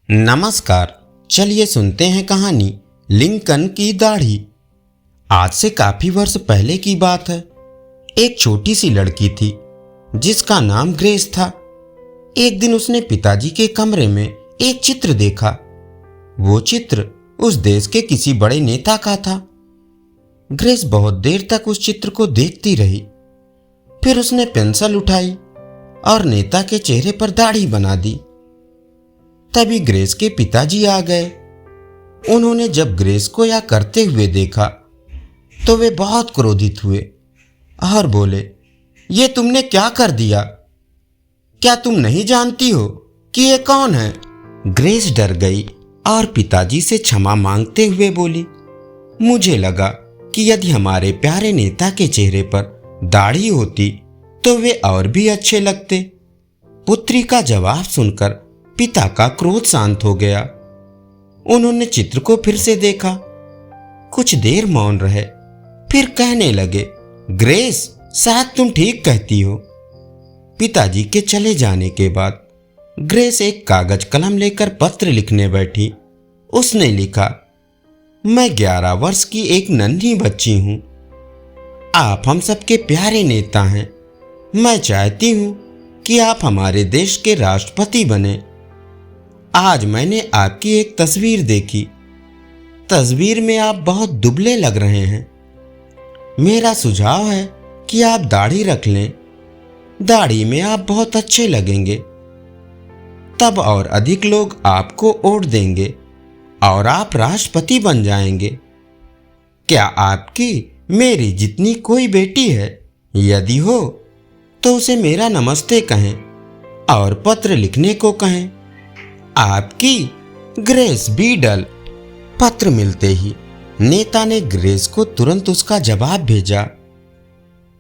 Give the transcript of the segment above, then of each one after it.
नमस्कार। चलिए सुनते हैं कहानी लिंकन की दाढ़ी। आज से काफी वर्ष पहले की बात है। एक छोटी सी लड़की थी जिसका नाम ग्रेस था। एक दिन उसने पिताजी के कमरे में एक चित्र देखा। वो चित्र उस देश के किसी बड़े नेता का था। ग्रेस बहुत देर तक उस चित्र को देखती रही। फिर उसने पेंसिल उठाई और नेता के चेहरे पर दाढ़ी बना दी। तभी ग्रेस के पिताजी आ गए। उन्होंने जब ग्रेस को यह करते हुए देखा तो वे बहुत क्रोधित हुए और बोले, ये तुमने क्या कर दिया? क्या तुम नहीं जानती हो कि ये कौन है? ग्रेस डर गई और पिताजी से क्षमा मांगते हुए बोली, मुझे लगा कि यदि हमारे प्यारे नेता के चेहरे पर दाढ़ी होती तो वे और भी अच्छे लगते। पुत्री का जवाब सुनकर पिता का क्रोध शांत हो गया। उन्होंने चित्र को फिर से देखा। कुछ देर मौन रहे, फिर कहने लगे, ग्रेस, शायद तुम ठीक कहती हो। पिताजी के चले जाने के बाद ग्रेस एक कागज कलम लेकर पत्र लिखने बैठी। उसने लिखा, मैं 11 वर्ष की एक नन्ही बच्ची हूं। आप हम सबके प्यारे नेता हैं। मैं चाहती हूं कि आप हमारे देश के राष्ट्रपति बने। आज मैंने आपकी एक तस्वीर देखी। तस्वीर में आप बहुत दुबले लग रहे हैं। मेरा सुझाव है कि आप दाढ़ी रख लें। दाढ़ी में आप बहुत अच्छे लगेंगे। तब और अधिक लोग आपको वोट देंगे और आप राष्ट्रपति बन जाएंगे। क्या आपकी मेरी जितनी कोई बेटी है? यदि हो तो उसे मेरा नमस्ते कहें और पत्र लिखने को कहें। आपकी ग्रेस बीडल। पत्र मिलते ही नेता ने ग्रेस को तुरंत उसका जवाब भेजा।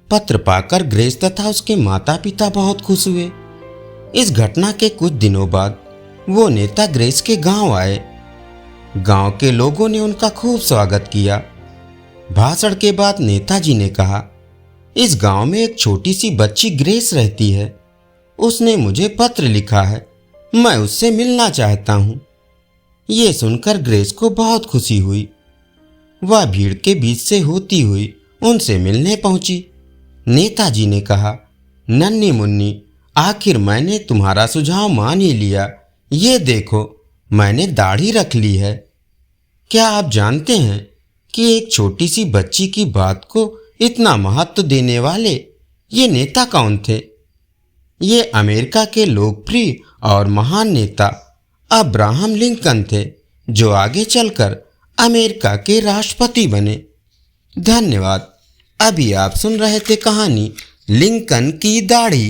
पत्र पाकर ग्रेस तथा उसके माता पिता बहुत खुश हुए। इस घटना के कुछ दिनों बाद वो नेता ग्रेस के गांव आए। गांव के लोगों ने उनका खूब स्वागत किया। भाषण के बाद नेताजी ने कहा, इस गांव में एक छोटी सी बच्ची ग्रेस रहती है। उसने मुझे पत्र लिखा है। मैं उससे मिलना चाहता हूं। ये सुनकर ग्रेस को बहुत खुशी हुई। वह भीड़ के बीच से होती हुई उनसे मिलने पहुंची। नेताजी ने कहा, नन्ही मुन्नी, आखिर मैंने तुम्हारा सुझाव मान ही लिया। ये देखो, मैंने दाढ़ी रख ली है। क्या आप जानते हैं कि एक छोटी सी बच्ची की बात को इतना महत्व देने वाले ये नेता कौन थे? ये अमेरिका के लोकप्रिय और महान नेता अब्राहम लिंकन थे, जो आगे चलकर अमेरिका के राष्ट्रपति बने। धन्यवाद। अभी आप सुन रहे थे कहानी लिंकन की दाढ़ी।